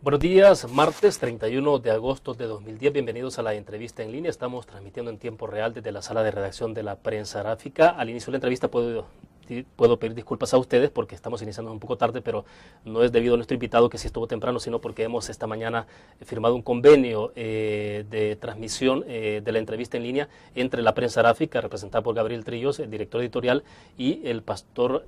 Buenos días, martes 31 de agosto de 2010. Bienvenidos a la entrevista en línea. Estamos transmitiendo en tiempo real desde la sala de redacción de la prensa gráfica. Al inicio de la entrevista puedo pedir disculpas a ustedes porque estamos iniciando un poco tarde, pero no es debido a nuestro invitado que sí estuvo temprano, sino porque hemos esta mañana firmado un convenio de transmisión de la entrevista en línea entre la prensa gráfica, representada por Gabriel Trillos, el director editorial, y el pastor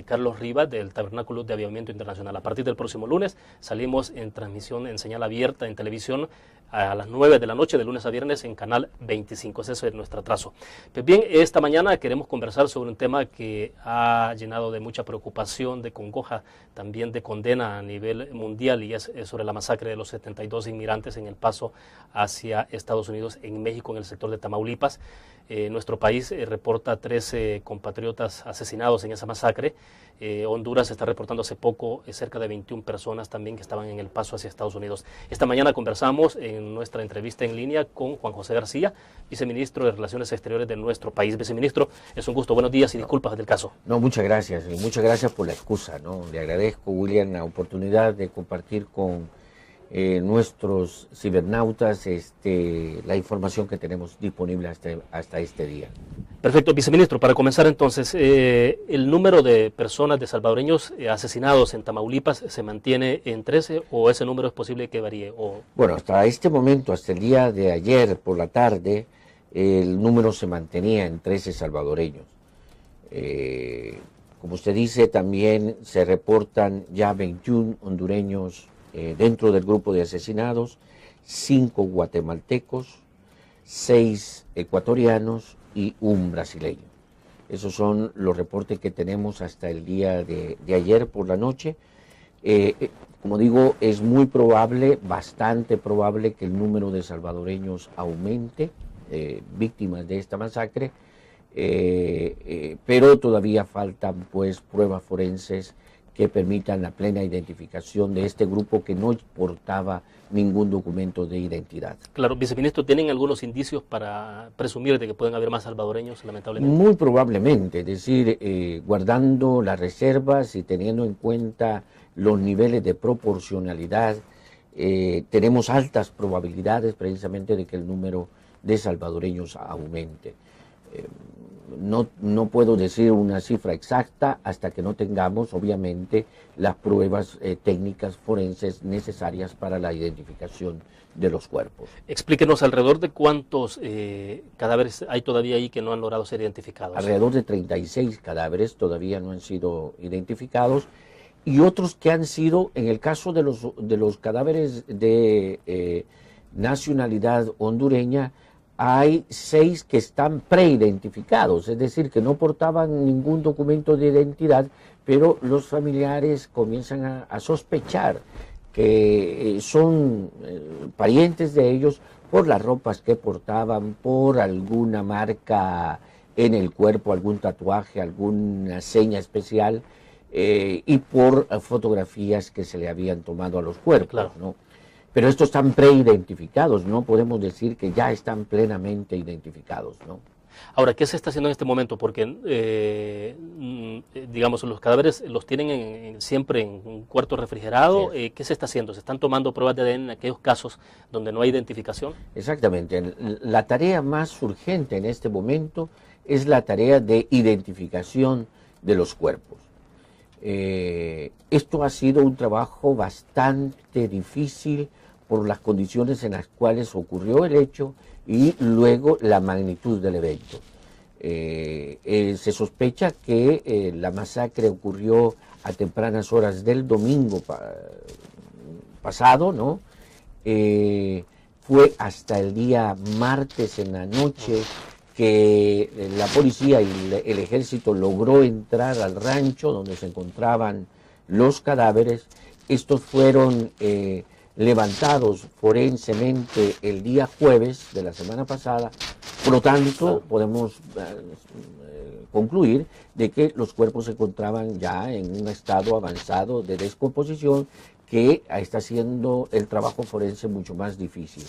Carlos Rivas del Tabernáculo de Avivamiento Internacional. A partir del próximo lunes salimos en transmisión en señal abierta en televisión a las 9 de la noche, de lunes a viernes, en Canal 25. Ese es nuestro atraso. Pues bien, esta mañana queremos conversar sobre un tema que ha llenado de mucha preocupación, de congoja, también de condena a nivel mundial, y es sobre la masacre de los 72 inmigrantes en el paso hacia Estados Unidos en México, en el sector de Tamaulipas. Nuestro país reporta 13 compatriotas asesinados en esa masacre. Honduras está reportando hace poco cerca de 21 personas también que estaban en el paso hacia Estados Unidos. Esta mañana conversamos en nuestra entrevista en línea con Juan José García, viceministro de Relaciones Exteriores de nuestro país. Viceministro, es un gusto. Buenos días y disculpas del caso. No, muchas gracias. Y muchas gracias por la excusa, ¿no? Le agradezco, William, la oportunidad de compartir con nuestros cibernautas la información que tenemos disponible hasta este día. Perfecto, viceministro. Para comenzar entonces, ¿el número de personas, de salvadoreños asesinados en Tamaulipas se mantiene en 13 o ese número es posible que varíe? Bueno, hasta este momento, hasta el día de ayer por la tarde, el número se mantenía en 13 salvadoreños. Como usted dice, también se reportan ya 21 hondureños dentro del grupo de asesinados, 5 guatemaltecos, 6 ecuatorianos y un brasileño. Esos son los reportes que tenemos hasta el día de ayer por la noche. Como digo, es muy probable, bastante probable, que el número de salvadoreños aumente, víctimas de esta masacre, pero todavía faltan pues pruebas forenses que permitan la plena identificación de este grupo que no portaba ningún documento de identidad. Claro, viceministro, ¿tienen algunos indicios para presumir de que pueden haber más salvadoreños, lamentablemente? Muy probablemente, es decir, guardando las reservas y teniendo en cuenta los niveles de proporcionalidad, tenemos altas probabilidades precisamente de que el número de salvadoreños aumente. No puedo decir una cifra exacta hasta que no tengamos, obviamente, las pruebas técnicas forenses necesarias para la identificación de los cuerpos. Explíquenos alrededor de cuántos cadáveres hay todavía ahí que no han logrado ser identificados. Alrededor de 36 cadáveres todavía no han sido identificados, y otros que han sido, en el caso de los cadáveres de nacionalidad hondureña, hay 6 que están preidentificados, es decir, que no portaban ningún documento de identidad, pero los familiares comienzan a sospechar que son parientes de ellos por las ropas que portaban, por alguna marca en el cuerpo, algún tatuaje, alguna seña especial, y por fotografías que se le habían tomado a los cuerpos, claro, ¿no? Pero estos están preidentificados, no podemos decir que ya están plenamente identificados, ¿no? Ahora, ¿qué se está haciendo en este momento? Porque, digamos, los cadáveres los tienen siempre en un cuarto refrigerado. Sí. ¿Qué se está haciendo? ¿Se están tomando pruebas de ADN en aquellos casos donde no hay identificación? Exactamente. La tarea más urgente en este momento es la tarea de identificación de los cuerpos. Esto ha sido un trabajo bastante difícil por las condiciones en las cuales ocurrió el hecho y luego la magnitud del evento. Se sospecha que la masacre ocurrió a tempranas horas del domingo pasado, ¿no? Fue hasta el día martes en la noche que la policía y el ejército logró entrar al rancho donde se encontraban los cadáveres. Estos fueron levantados forensemente el día jueves de la semana pasada, por lo tanto podemos concluir de que los cuerpos se encontraban ya en un estado avanzado de descomposición que está haciendo el trabajo forense mucho más difícil.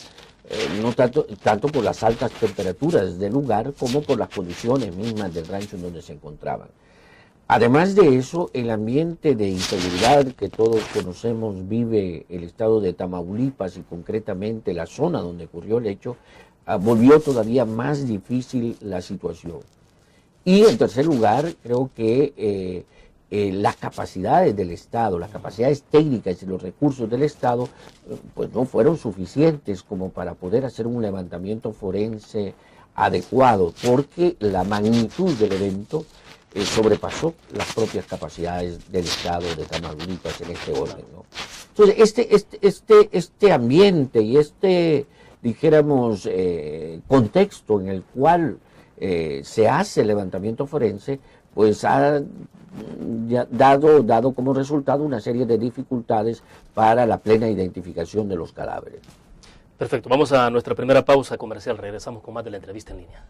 No tanto por las altas temperaturas del lugar como por las condiciones mismas del rancho en donde se encontraban. Además de eso, el ambiente de inseguridad que todos conocemos vive el estado de Tamaulipas y concretamente la zona donde ocurrió el hecho, volvió todavía más difícil la situación. Y en tercer lugar, creo que las capacidades del Estado, las capacidades técnicas y los recursos del Estado, pues no fueron suficientes como para poder hacer un levantamiento forense adecuado, porque la magnitud del evento sobrepasó las propias capacidades del Estado de Tamaulipas en este orden, ¿no? Entonces, este ambiente y dijéramos, contexto en el cual se hace el levantamiento forense, pues ha dado como resultado una serie de dificultades para la plena identificación de los cadáveres. Perfecto, vamos a nuestra primera pausa comercial, regresamos con más de la entrevista en línea.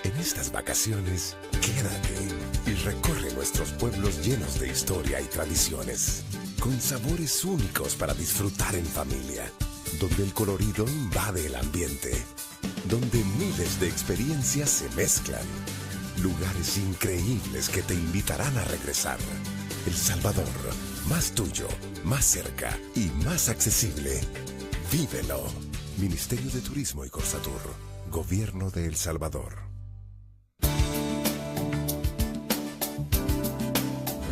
En estas vacaciones, quédate y recorre nuestros pueblos llenos de historia y tradiciones, con sabores únicos para disfrutar en familia, donde el colorido invade el ambiente, donde miles de experiencias se mezclan, lugares increíbles que te invitarán a regresar. El Salvador, más tuyo, más cerca y más accesible. Vívelo. Ministerio de Turismo y Corsatur, Gobierno de El Salvador.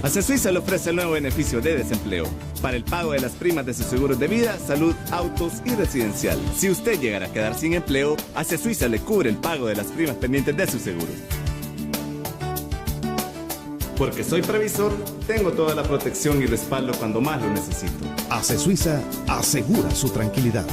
Acesuiza le ofrece el nuevo beneficio de desempleo para el pago de las primas de sus seguros de vida, salud, autos y residencial. Si usted llegara a quedar sin empleo, Acesuiza le cubre el pago de las primas pendientes de su seguro. Porque soy previsor, tengo toda la protección y respaldo cuando más lo necesito. Acesuiza asegura su tranquilidad.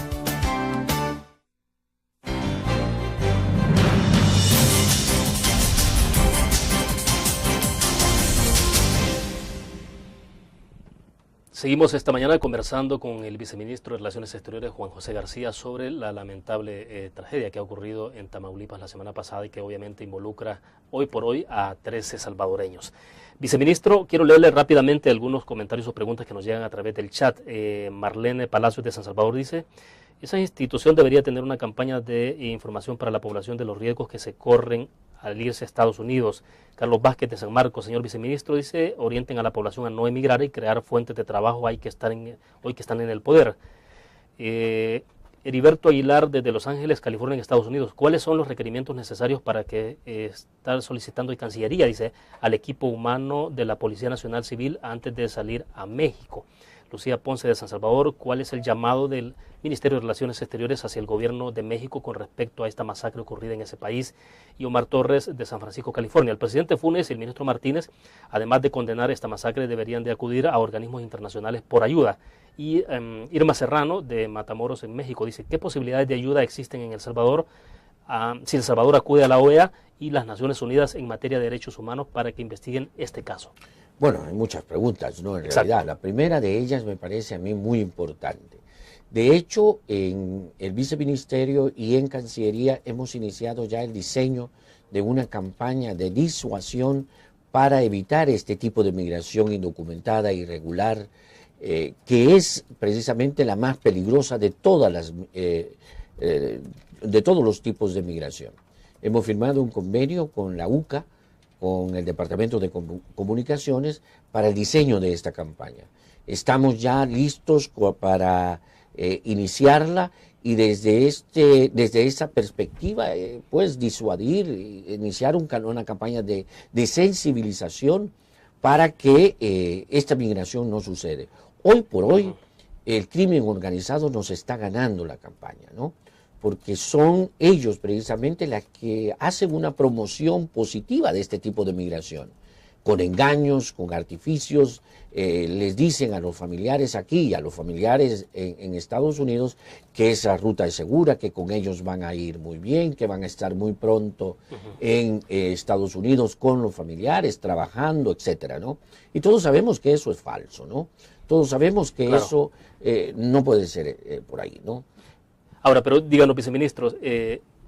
Seguimos esta mañana conversando con el viceministro de Relaciones Exteriores, Juan José García, sobre la lamentable tragedia que ha ocurrido en Tamaulipas la semana pasada y que obviamente involucra hoy por hoy a 13 salvadoreños. Viceministro, quiero leerle rápidamente algunos comentarios o preguntas que nos llegan a través del chat. Marlene Palacios de San Salvador dice: esa institución debería tener una campaña de información para la población de los riesgos que se corren al irse a Estados Unidos. Carlos Vázquez de San Marcos, señor viceministro, dice: orienten a la población a no emigrar y crear fuentes de trabajo hoy que están en el poder. Heriberto Aguilar desde Los Ángeles, California, en Estados Unidos: ¿cuáles son los requerimientos necesarios para que estar solicitando en Cancillería, dice, al equipo humano de la Policía Nacional Civil antes de salir a México? Lucía Ponce de San Salvador: ¿cuál es el llamado del Ministerio de Relaciones Exteriores hacia el gobierno de México con respecto a esta masacre ocurrida en ese país? Y Omar Torres de San Francisco, California: el presidente Funes y el ministro Martínez, además de condenar esta masacre, deberían de acudir a organismos internacionales por ayuda. Y Irma Serrano de Matamoros, en México, dice: ¿qué posibilidades de ayuda existen en El Salvador si El Salvador acude a la OEA y las Naciones Unidas en materia de derechos humanos para que investiguen este caso? Bueno, hay muchas preguntas, ¿no? En realidad, la primera de ellas me parece a mí muy importante. De hecho, en el Viceministerio y en Cancillería hemos iniciado ya el diseño de una campaña de disuasión para evitar este tipo de migración indocumentada, irregular, que es precisamente la más peligrosa de todos los tipos de migración. Hemos firmado un convenio con la UCA, con el Departamento de Comunicaciones, para el diseño de esta campaña. Estamos ya listos para iniciarla y desde esa perspectiva, pues disuadir, iniciar una campaña de sensibilización para que esta migración no sucede. Hoy por hoy, el crimen organizado nos está ganando la campaña, ¿no? Porque son ellos precisamente las que hacen una promoción positiva de este tipo de migración, con engaños, con artificios. Les dicen a los familiares aquí y a los familiares en Estados Unidos que esa ruta es segura, que con ellos van a ir muy bien, que van a estar muy pronto en Estados Unidos con los familiares, trabajando, etcétera, ¿no? Y todos sabemos que eso es falso, ¿no? Todos sabemos que eso no puede ser por ahí, ¿no? Ahora, pero díganos, viceministros,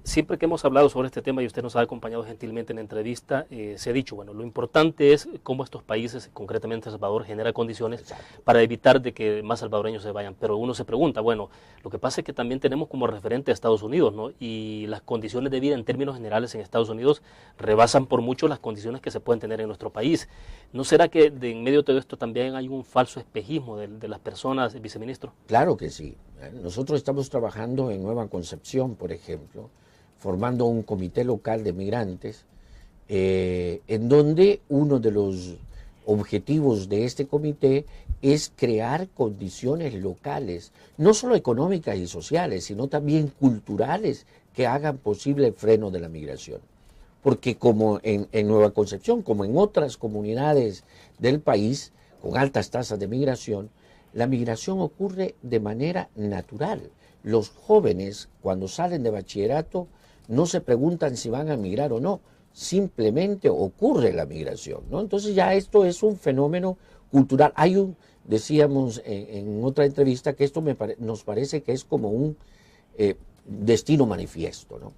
siempre que hemos hablado sobre este tema y usted nos ha acompañado gentilmente en la entrevista, se ha dicho, bueno, lo importante es cómo estos países, concretamente El Salvador, genera condiciones para evitar de que más salvadoreños se vayan. Pero uno se pregunta, bueno, lo que pasa es que también tenemos como referente a Estados Unidos, ¿no? Y las condiciones de vida en términos generales en Estados Unidos rebasan por mucho las condiciones que se pueden tener en nuestro país. ¿No será que en medio de todo esto también hay un falso espejismo de las personas, viceministro? Claro que sí. Nosotros estamos trabajando en Nueva Concepción, por ejemplo, formando un comité local de migrantes, en donde uno de los objetivos de este comité es crear condiciones locales, no solo económicas y sociales, sino también culturales, que hagan posible el freno de la migración. Porque como en Nueva Concepción, como en otras comunidades del país con altas tasas de migración, la migración ocurre de manera natural. Los jóvenes, cuando salen de bachillerato, no se preguntan si van a migrar o no, simplemente ocurre la migración, ¿no? Entonces ya esto es un fenómeno cultural. Decíamos en otra entrevista que esto nos parece que es como un destino manifiesto, ¿no?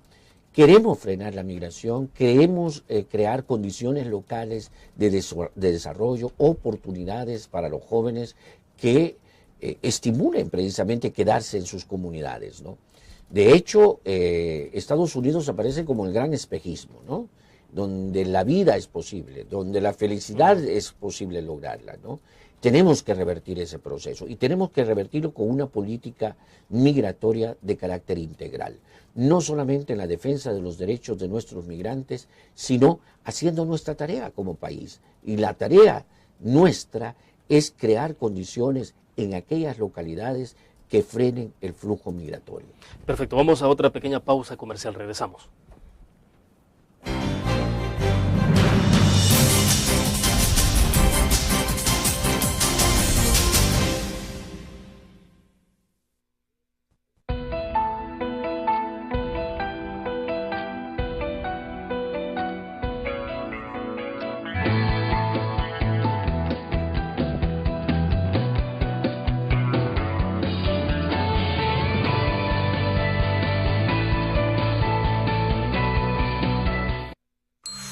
Queremos frenar la migración, queremos crear condiciones locales de desarrollo, oportunidades para los jóvenes que estimulen precisamente quedarse en sus comunidades, ¿no? De hecho, Estados Unidos aparece como el gran espejismo, ¿no? Donde la vida es posible, donde la felicidad es posible lograrla, ¿no? Tenemos que revertir ese proceso y tenemos que revertirlo con una política migratoria de carácter integral, no solamente en la defensa de los derechos de nuestros migrantes, sino haciendo nuestra tarea como país. Y la tarea nuestra es crear condiciones en aquellas localidades que frenen el flujo migratorio. Perfecto, vamos a otra pequeña pausa comercial, regresamos.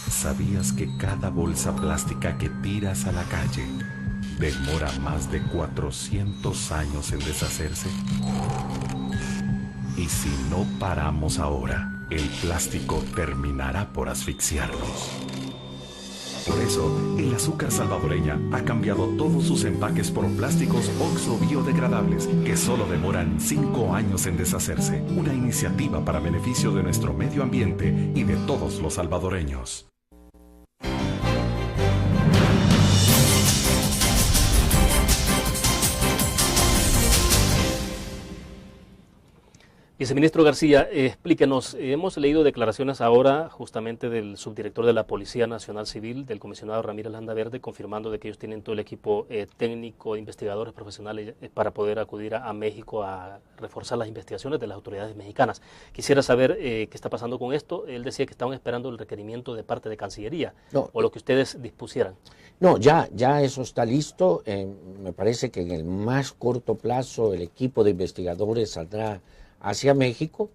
¿Sabías que cada bolsa plástica que tiras a la calle demora más de 400 años en deshacerse? Y si no paramos ahora, el plástico terminará por asfixiarnos. Por eso, el azúcar salvadoreña ha cambiado todos sus empaques por plásticos OXO biodegradables que solo demoran 5 años en deshacerse. Una iniciativa para beneficio de nuestro medio ambiente y de todos los salvadoreños. Viceministro García, explíquenos, hemos leído declaraciones ahora justamente del subdirector de la Policía Nacional Civil, del comisionado Ramírez Landaverde, confirmando de que ellos tienen todo el equipo técnico, investigadores profesionales para poder acudir a México a reforzar las investigaciones de las autoridades mexicanas. Quisiera saber qué está pasando con esto. Él decía que estaban esperando el requerimiento de parte de Cancillería, o lo que ustedes dispusieran. No, ya eso está listo. Me parece que en el más corto plazo el equipo de investigadores saldrá hacia México.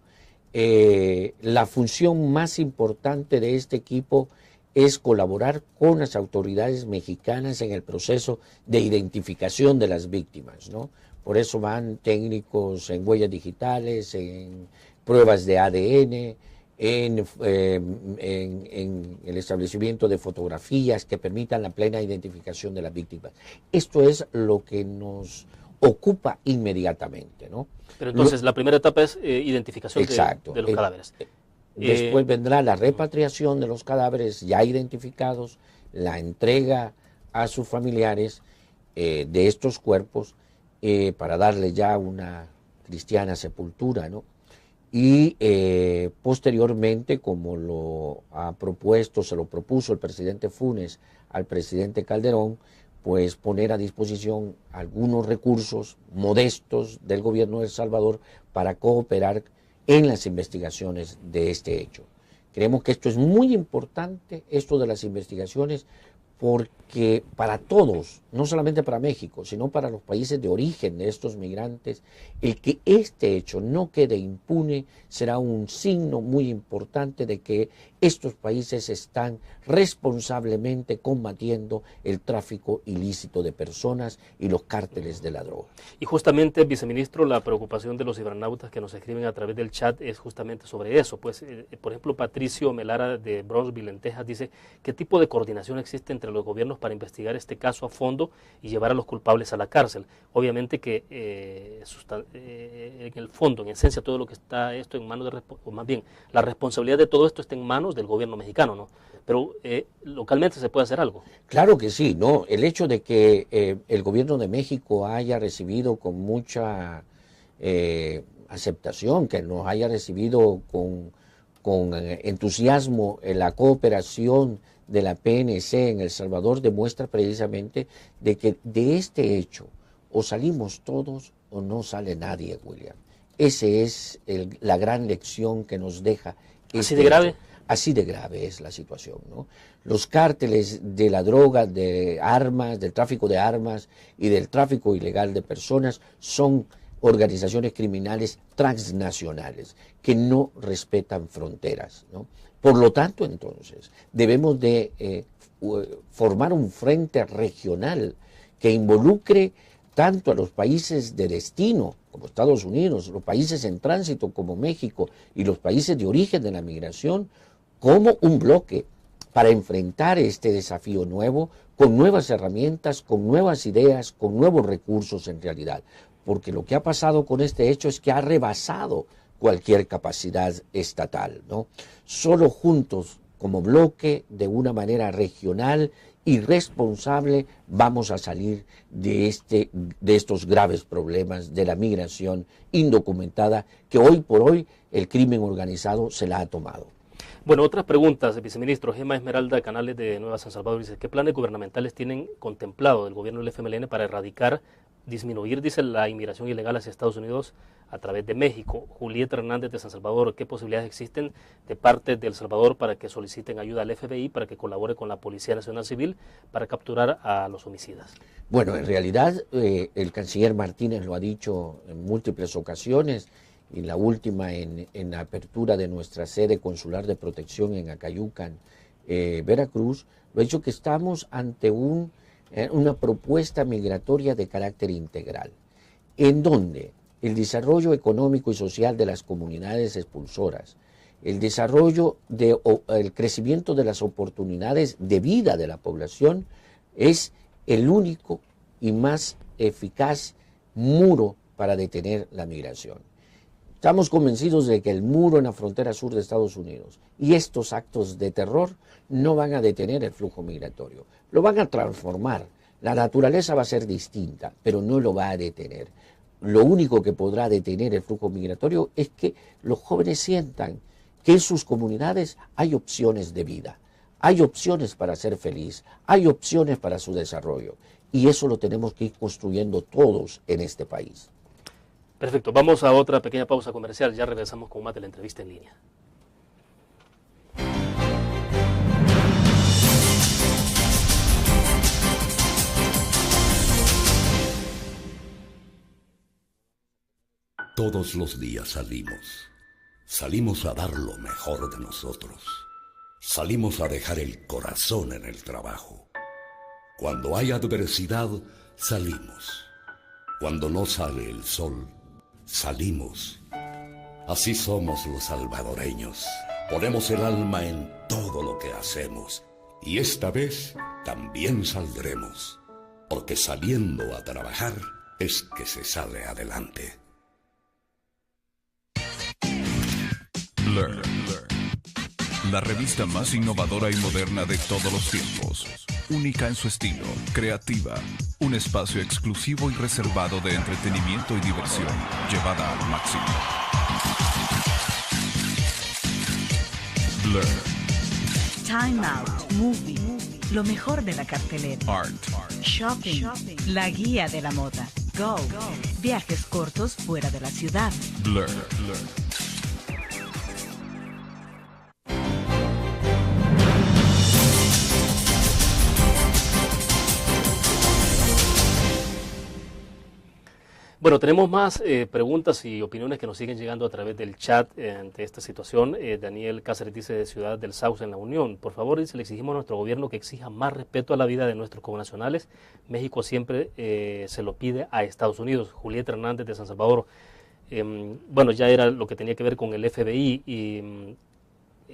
La función más importante de este equipo es colaborar con las autoridades mexicanas en el proceso de identificación de las víctimas, ¿no? Por eso van técnicos en huellas digitales, en pruebas de ADN, en el establecimiento de fotografías que permitan la plena identificación de las víctimas. Esto es lo que nos ocupa inmediatamente, ¿no? Pero entonces la primera etapa es identificación de los cadáveres. Después vendrá la repatriación de los cadáveres ya identificados, la entrega a sus familiares de estos cuerpos para darle ya una cristiana sepultura, ¿no? Y posteriormente, como se lo propuso el presidente Funes al presidente Calderón, pues poner a disposición algunos recursos modestos del gobierno de El Salvador para cooperar en las investigaciones de este hecho. Creemos que esto es muy importante, esto de las investigaciones, porque para todos, no solamente para México, sino para los países de origen de estos migrantes, el que este hecho no quede impune será un signo muy importante de que estos países están responsablemente combatiendo el tráfico ilícito de personas y los cárteles de la droga. Y justamente, viceministro, la preocupación de los cibernautas que nos escriben a través del chat es justamente sobre eso. Pues, por ejemplo, Patricio Melara de Brownsville, en Texas, dice: ¿qué tipo de coordinación existe entre los gobiernos para investigar este caso a fondo y llevar a los culpables a la cárcel? Obviamente que en el fondo, en esencia, todo lo que está esto en manos de, o más bien, la responsabilidad de todo esto está en manos del gobierno mexicano, ¿no? Pero localmente se puede hacer algo. Claro que sí, ¿no? El hecho de que el gobierno de México haya recibido con mucha aceptación, que nos haya recibido con entusiasmo en la cooperación de la PNC en El Salvador, demuestra precisamente de que de este hecho o salimos todos o no sale nadie, William. Esa es la gran lección que nos deja. ¿Así de grave? Así de grave es la situación, ¿no? Los cárteles de la droga, de armas, del tráfico de armas y del tráfico ilegal de personas son organizaciones criminales transnacionales que no respetan fronteras, ¿no? Por lo tanto, entonces, debemos de formar un frente regional que involucre tanto a los países de destino, como Estados Unidos, los países en tránsito, como México, y los países de origen de la migración, como un bloque para enfrentar este desafío nuevo, con nuevas herramientas, con nuevas ideas, con nuevos recursos en realidad. Porque lo que ha pasado con este hecho es que ha rebasado cualquier capacidad estatal, ¿no? Solo juntos, como bloque, de una manera regional y responsable, vamos a salir de estos graves problemas de la migración indocumentada que hoy por hoy el crimen organizado se la ha tomado. Bueno, otras preguntas, viceministro. Gemma Esmeralda Canales de Nueva San Salvador dice: ¿qué planes gubernamentales tienen contemplado el gobierno del FMLN para erradicar, disminuir, dice, la inmigración ilegal hacia Estados Unidos a través de México? Julieta Hernández de San Salvador: ¿qué posibilidades existen de parte de El Salvador para que soliciten ayuda al FBI para que colabore con la Policía Nacional Civil para capturar a los homicidas? Bueno, en realidad el canciller Martínez lo ha dicho en múltiples ocasiones, y la última en la apertura de nuestra sede consular de protección en Acayucan, Veracruz, lo ha dicho, que estamos ante una propuesta migratoria de carácter integral, en donde el desarrollo económico y social de las comunidades expulsoras, el desarrollo el crecimiento de las oportunidades de vida de la población es el único y más eficaz muro para detener la migración. Estamos convencidos de que el muro en la frontera sur de Estados Unidos y estos actos de terror no van a detener el flujo migratorio, lo van a transformar. La naturaleza va a ser distinta, pero no lo va a detener. Lo único que podrá detener el flujo migratorio es que los jóvenes sientan que en sus comunidades hay opciones de vida, hay opciones para ser feliz, hay opciones para su desarrollo, y eso lo tenemos que ir construyendo todos en este país. Perfecto, vamos a otra pequeña pausa comercial, ya regresamos con más de la entrevista en línea. Todos los días salimos a dar lo mejor de nosotros, salimos a dejar el corazón en el trabajo. Cuando hay adversidad, salimos. Cuando no sale el sol, salimos. Así somos los salvadoreños. Ponemos el alma en todo lo que hacemos. Y esta vez también saldremos. Porque saliendo a trabajar es que se sale adelante. Learn. La revista más innovadora y moderna de todos los tiempos. Única en su estilo, creativa. Un espacio exclusivo y reservado de entretenimiento y diversión, llevada al máximo. Blur. Time Out, Movie, lo mejor de la cartelera. Art. Shopping, la guía de la moda. Go, viajes cortos fuera de la ciudad. Blur. Bueno, tenemos más preguntas y opiniones que nos siguen llegando a través del chat ante esta situación. Daniel Cáceres dice de Ciudad del Sauce en la Unión. Por favor, dice, le exigimos a nuestro gobierno que exija más respeto a la vida de nuestros connacionales. México siempre se lo pide a Estados Unidos. Julieta Hernández de San Salvador. Bueno, ya era lo que tenía que ver con el FBI. Y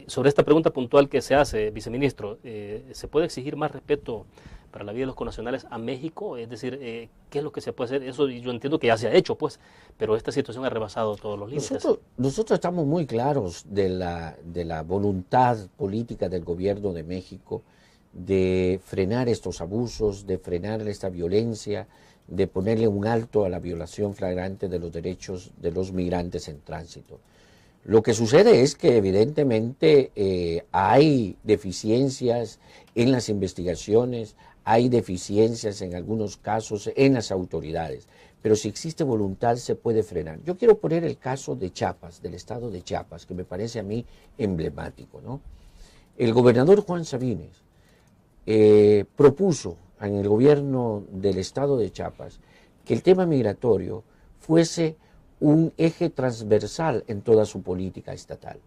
sobre esta pregunta puntual que se hace, viceministro, ¿se puede exigir más respeto para la vida de los connacionales a México? Es decir, ¿qué es lo que se puede hacer? Eso yo entiendo que ya se ha hecho, pues, pero esta situación ha rebasado todos los límites. Nosotros estamos muy claros de la voluntad política del gobierno de México de frenar estos abusos, de frenar esta violencia, de ponerle un alto a la violación flagrante de los derechos de los migrantes en tránsito. Lo que sucede es que evidentemente hay deficiencias en las investigaciones, hay deficiencias en algunos casos en las autoridades, pero si existe voluntad se puede frenar. Yo quiero poner el caso de Chiapas, del estado de Chiapas, que me parece a mí emblemático, ¿no? El gobernador Juan Sabines propuso en el gobierno del estado de Chiapas que el tema migratorio fuese un eje transversal en toda su política estatal.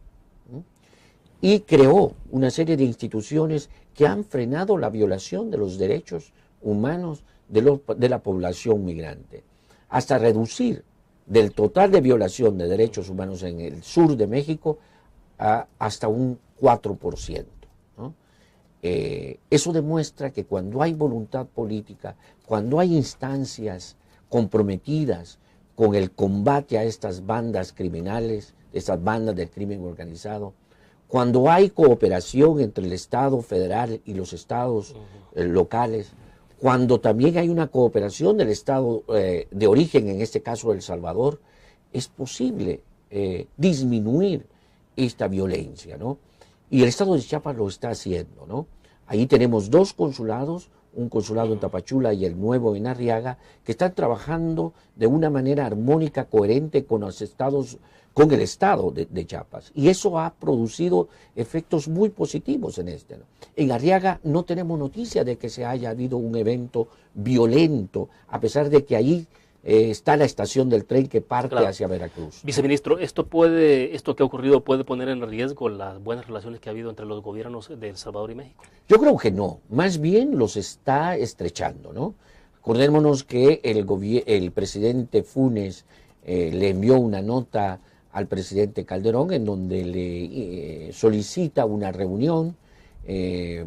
Y creó una serie de instituciones que han frenado la violación de los derechos humanos de la población migrante, hasta reducir del total de violación de derechos humanos en el sur de México hasta un 4%. ¿no? Eso demuestra que cuando hay voluntad política, cuando hay instancias comprometidas con el combate a estas bandas criminales, estas bandas del crimen organizado, cuando hay cooperación entre el Estado federal y los estados locales, cuando también hay una cooperación del Estado de origen, en este caso El Salvador, es posible disminuir esta violencia, ¿no? Y el Estado de Chiapas lo está haciendo, ¿no? Ahí tenemos dos consulados, un consulado en Tapachula y el nuevo en Arriaga, que están trabajando de una manera armónica, coherente con los estados, con el estado de Chiapas. Y eso ha producido efectos muy positivos en este, ¿no? En Arriaga no tenemos noticia de que se haya habido un evento violento, a pesar de que ahí está la estación del tren que parte hacia Veracruz. Viceministro, esto que ha ocurrido puede poner en riesgo las buenas relaciones que ha habido entre los gobiernos de El Salvador y México. Yo creo que no, más bien los está estrechando, ¿no? Acordémonos que el presidente Funes le envió una nota al presidente Calderón en donde le solicita una reunión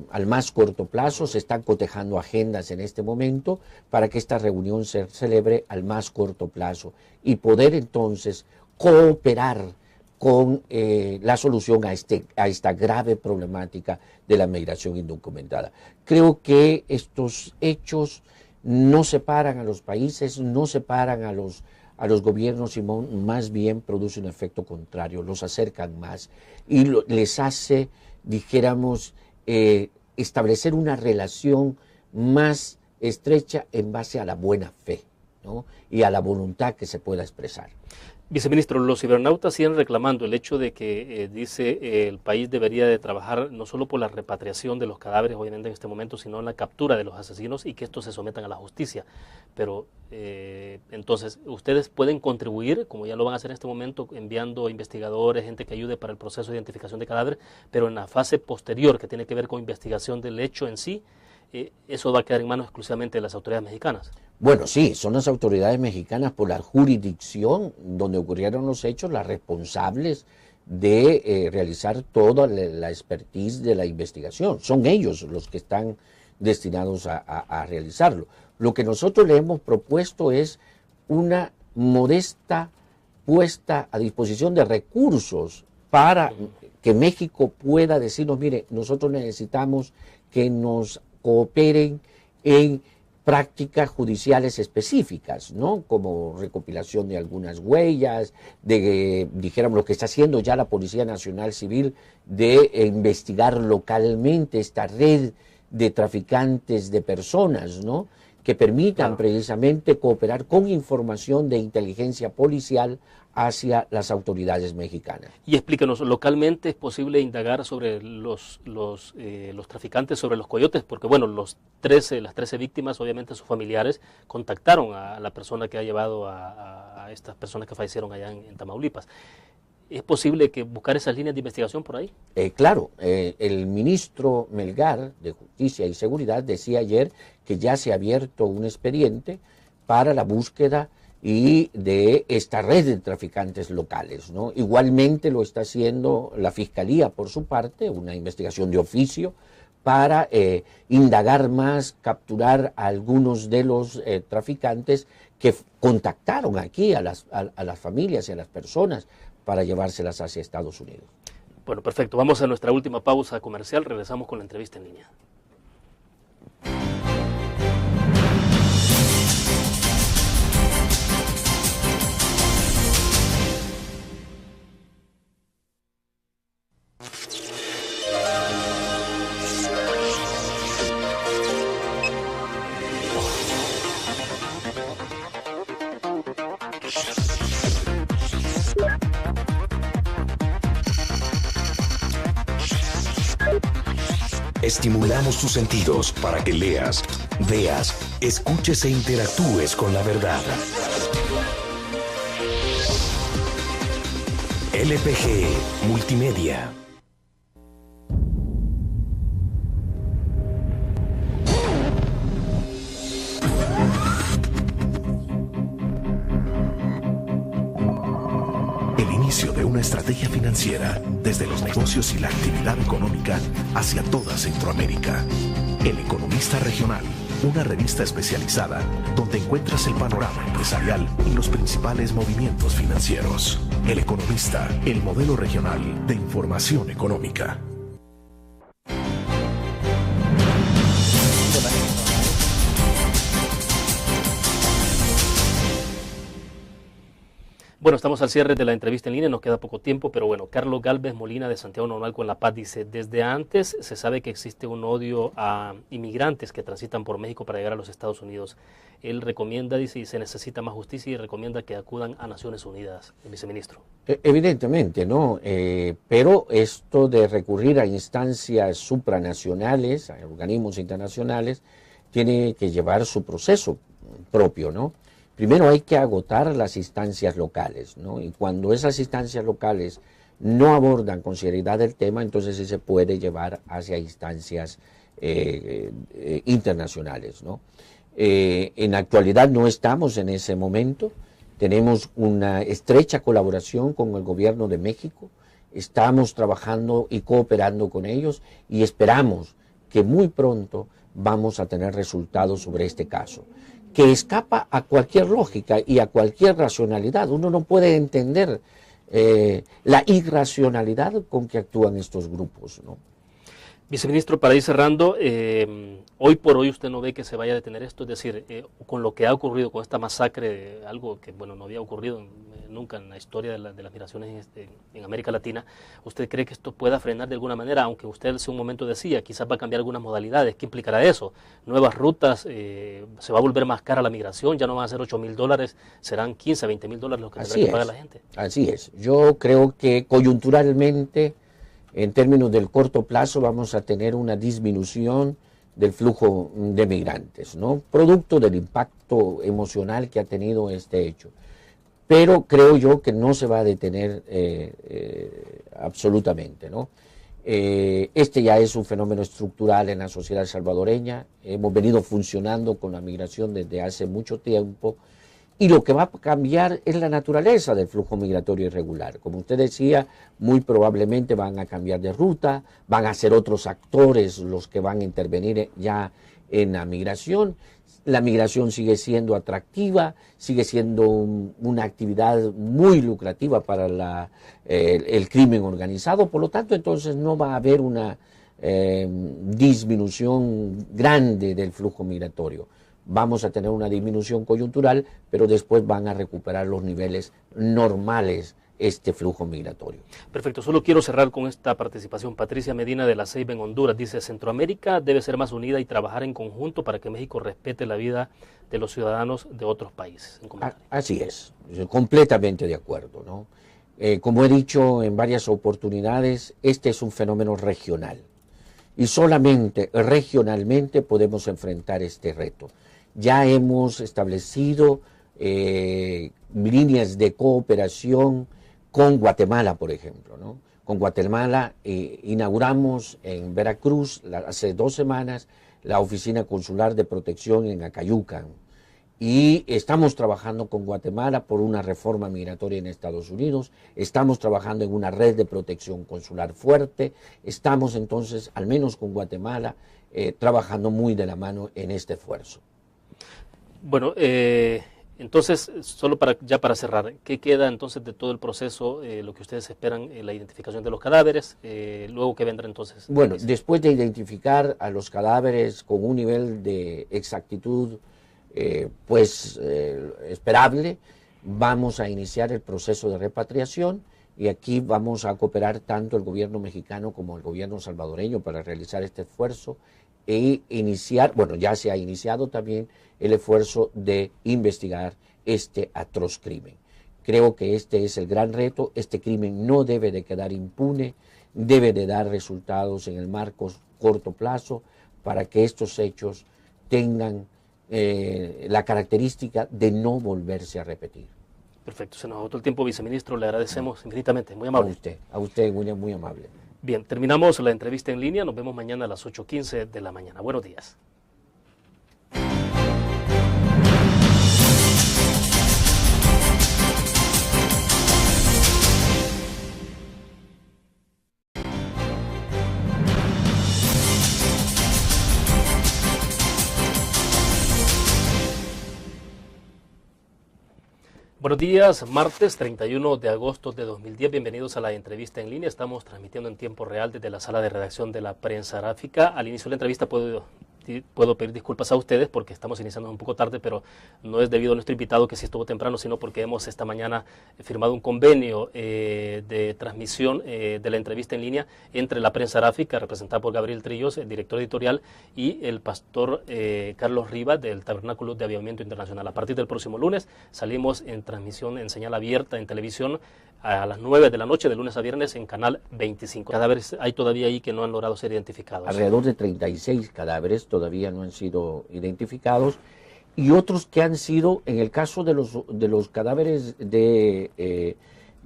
al más corto plazo. Se están cotejando agendas en este momento para que esta reunión se celebre al más corto plazo y poder entonces cooperar con la solución a esta grave problemática de la migración indocumentada. Creo que estos hechos no separan a los países, no separan a los gobiernos, y más bien produce un efecto contrario, los acercan más y les hace, dijéramos, establecer una relación más estrecha en base a la buena fe, ¿no? Y a la voluntad que se pueda expresar. Viceministro, los cibernautas siguen reclamando el hecho de que, dice, el país debería de trabajar no solo por la repatriación de los cadáveres, obviamente en este momento, sino en la captura de los asesinos y que estos se sometan a la justicia. Pero, entonces, ustedes pueden contribuir, como ya lo van a hacer en este momento, enviando investigadores, gente que ayude para el proceso de identificación de cadáveres, pero en la fase posterior, que tiene que ver con investigación del hecho en sí, eso va a quedar en manos exclusivamente de las autoridades mexicanas. Bueno, sí, son las autoridades mexicanas por la jurisdicción donde ocurrieron los hechos las responsables de realizar toda la expertise de la investigación. Son ellos los que están destinados a realizarlo. Lo que nosotros le hemos propuesto es una modesta puesta a disposición de recursos para que México pueda decirnos, mire, nosotros necesitamos que nos cooperen en prácticas judiciales específicas, ¿no? Como recopilación de algunas huellas, dijéramos lo que está haciendo ya la Policía Nacional Civil, de investigar localmente esta red de traficantes de personas, ¿no?, que permitan precisamente cooperar con información de inteligencia policial hacia las autoridades mexicanas. Y explíquenos, ¿localmente es posible indagar sobre los traficantes, sobre los coyotes? Porque bueno, las 13 víctimas, obviamente sus familiares, contactaron a la persona que ha llevado a estas personas que fallecieron allá en Tamaulipas. ¿Es posible que buscar esas líneas de investigación por ahí? Claro, el ministro Melgar de Justicia y Seguridad decía ayer que ya se ha abierto un expediente para la búsqueda y de esta red de traficantes locales, ¿no? Igualmente lo está haciendo la Fiscalía por su parte, una investigación de oficio para indagar más, capturar a algunos de los traficantes que contactaron aquí a las familias y a las personas para llevárselas hacia Estados Unidos. Bueno, perfecto. Vamos a nuestra última pausa comercial. Regresamos con la entrevista en línea. Estimulamos tus sentidos para que leas, veas, escuches e interactúes con la verdad. LPG Multimedia. El inicio de una estrategia financiera desde los negocios y la actividad económica hacia toda Centroamérica. El Economista Regional, una revista especializada donde encuentras el panorama empresarial y los principales movimientos financieros. El Economista, el modelo regional de información económica. Bueno, estamos al cierre de la entrevista en línea, nos queda poco tiempo, pero bueno, Carlos Gálvez Molina de Santiago Normal con La Paz dice, desde antes se sabe que existe un odio a inmigrantes que transitan por México para llegar a los Estados Unidos. Él recomienda, dice, y se necesita más justicia y recomienda que acudan a Naciones Unidas, el viceministro. Evidentemente, ¿no? Pero esto de recurrir a instancias supranacionales, a organismos internacionales, tiene que llevar su proceso propio, ¿no? Primero hay que agotar las instancias locales, ¿no? Y cuando esas instancias locales no abordan con seriedad el tema, entonces sí se puede llevar hacia instancias internacionales, ¿no? En la actualidad no estamos en ese momento, tenemos una estrecha colaboración con el gobierno de México, estamos trabajando y cooperando con ellos y esperamos que muy pronto vamos a tener resultados sobre este caso, que escapa a cualquier lógica y a cualquier racionalidad. Uno no puede entender la irracionalidad con que actúan estos grupos, ¿no? Viceministro, para ir cerrando, hoy por hoy usted no ve que se vaya a detener esto, es decir, con lo que ha ocurrido, con esta masacre, algo que bueno no había ocurrido nunca en la historia de las migraciones en América Latina, ¿usted cree que esto pueda frenar de alguna manera? Aunque usted hace un momento decía, quizás va a cambiar algunas modalidades, ¿qué implicará eso? Nuevas rutas, se va a volver más cara la migración, ya no van a ser $8,000, serán $15,000 a $20,000 lo que tendrá que pagar la gente. Así es, yo creo que coyunturalmente, en términos del corto plazo, vamos a tener una disminución del flujo de migrantes, ¿no? Producto del impacto emocional que ha tenido este hecho. Pero creo yo que no se va a detener absolutamente, ¿no? Este ya es un fenómeno estructural en la sociedad salvadoreña. Hemos venido funcionando con la migración desde hace mucho tiempo. Y lo que va a cambiar es la naturaleza del flujo migratorio irregular. Como usted decía, muy probablemente van a cambiar de ruta, van a ser otros actores los que van a intervenir ya en la migración. La migración sigue siendo atractiva, sigue siendo una actividad muy lucrativa para el crimen organizado. Por lo tanto, entonces no va a haber una disminución grande del flujo migratorio. Vamos a tener una disminución coyuntural, pero después van a recuperar los niveles normales este flujo migratorio. Perfecto, solo quiero cerrar con esta participación. Patricia Medina de la Ceiba en Honduras dice: Centroamérica debe ser más unida y trabajar en conjunto para que México respete la vida de los ciudadanos de otros países. Así es, completamente de acuerdo, ¿no? Como he dicho en varias oportunidades, este es un fenómeno regional y solamente regionalmente podemos enfrentar este reto. Ya hemos establecido líneas de cooperación con Guatemala, por ejemplo, ¿no? Con Guatemala inauguramos en Veracruz hace 2 semanas la Oficina Consular de Protección en Acayucan. Y estamos trabajando con Guatemala por una reforma migratoria en Estados Unidos, estamos trabajando en una red de protección consular fuerte, estamos entonces, al menos con Guatemala, trabajando muy de la mano en este esfuerzo. Bueno, entonces, solo para cerrar, ¿qué queda entonces de todo el proceso, lo que ustedes esperan, la identificación de los cadáveres, luego qué vendrá entonces? Bueno, después de identificar a los cadáveres con un nivel de exactitud esperable, vamos a iniciar el proceso de repatriación y aquí vamos a cooperar tanto el gobierno mexicano como el gobierno salvadoreño para realizar este esfuerzo e iniciar, bueno, ya se ha iniciado también el esfuerzo de investigar este atroz crimen. Creo que este es el gran reto, este crimen no debe de quedar impune, debe de dar resultados en el corto plazo para que estos hechos tengan la característica de no volverse a repetir. Perfecto, se nos agotó el tiempo, viceministro, le agradecemos infinitamente, muy amable. A usted, William, muy amable. Bien, terminamos la entrevista en línea, nos vemos mañana a las 8:15 de la mañana. Buenos días. Buenos días, martes 31 de agosto de 2010, bienvenidos a la entrevista en línea. Estamos transmitiendo en tiempo real desde la sala de redacción de la Prensa Gráfica. Al inicio de la entrevista puedo pedir disculpas a ustedes porque estamos iniciando un poco tarde, pero no es debido a nuestro invitado que sí estuvo temprano, sino porque hemos esta mañana firmado un convenio de transmisión de la entrevista en línea entre la Prensa Gráfica, representada por Gabriel Trillos, el director editorial, y el pastor Carlos Rivas del Tabernáculo de Avivamiento Internacional. A partir del próximo lunes salimos en transmisión en señal abierta en televisión a las 9 de la noche, de lunes a viernes, en Canal 25. Cadáveres hay todavía ahí que no han logrado ser identificados. Alrededor de 36 cadáveres todavía no han sido identificados y otros que han sido, en el caso de los cadáveres de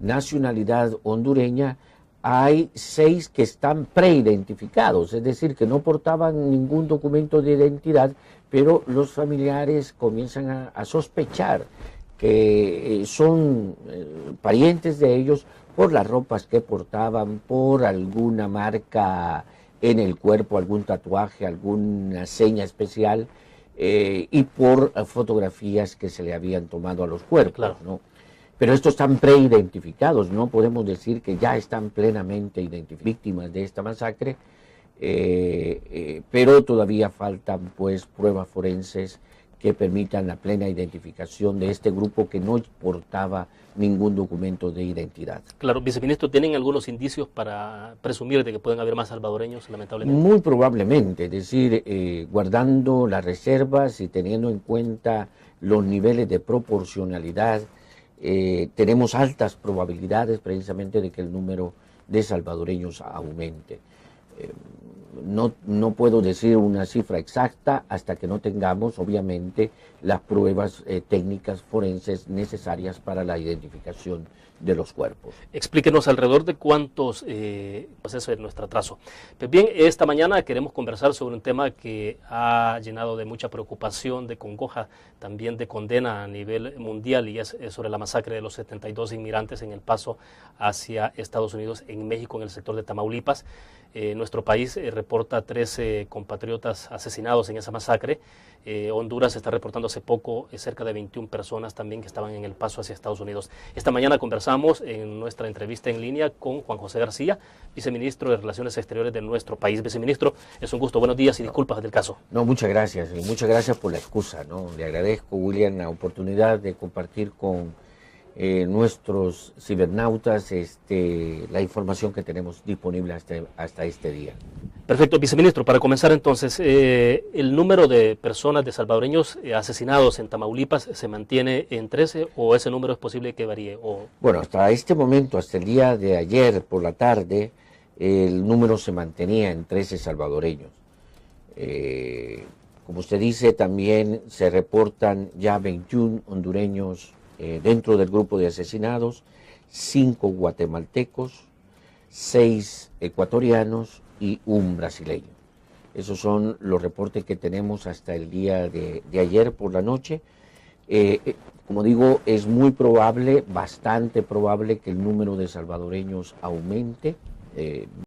nacionalidad hondureña, hay 6 que están preidentificados, es decir, que no portaban ningún documento de identidad, pero los familiares comienzan a sospechar que son parientes de ellos por las ropas que portaban, por alguna marca en el cuerpo, algún tatuaje, alguna seña especial y por fotografías que se le habían tomado a los cuerpos, claro, ¿no? Pero estos están preidentificados, no podemos decir que ya están plenamente víctimas de esta masacre, pero todavía faltan pues pruebas forenses que permitan la plena identificación de este grupo que no portaba ningún documento de identidad. Claro, viceministro, ¿tienen algunos indicios para presumir de que pueden haber más salvadoreños, lamentablemente? Muy probablemente, es decir, guardando las reservas y teniendo en cuenta los niveles de proporcionalidad, tenemos altas probabilidades precisamente de que el número de salvadoreños aumente. No puedo decir una cifra exacta hasta que no tengamos, obviamente, las pruebas técnicas forenses necesarias para la identificación de los cuerpos. Explíquenos alrededor de cuántos, pues eso es nuestro atraso. Pues bien, esta mañana queremos conversar sobre un tema que ha llenado de mucha preocupación, de congoja, también de condena a nivel mundial, y es sobre la masacre de los 72 inmigrantes en el paso hacia Estados Unidos en México, en el sector de Tamaulipas. Nuestro país reporta 13 compatriotas asesinados en esa masacre. Honduras está reportando hace poco cerca de 21 personas también que estaban en el paso hacia Estados Unidos. Esta mañana conversamos en nuestra entrevista en línea con Juan José García, viceministro de Relaciones Exteriores de nuestro país. Viceministro, es un gusto. Buenos días y disculpas del caso. No, muchas gracias y muchas gracias por la excusa, ¿no? Le agradezco, William, la oportunidad de compartir con nuestros cibernautas la información que tenemos disponible hasta este día. Perfecto, viceministro. Para comenzar entonces, ¿el número de personas, de salvadoreños asesinados en Tamaulipas se mantiene en 13 o ese número es posible que varíe? Bueno, hasta este momento, hasta el día de ayer por la tarde, el número se mantenía en 13 salvadoreños. Como usted dice, también se reportan ya 21 hondureños dentro del grupo de asesinados, 5 guatemaltecos, 6 ecuatorianos y un brasileño. Esos son los reportes que tenemos hasta el día de ayer por la noche. Como digo, es muy probable, bastante probable, que el número de salvadoreños aumente.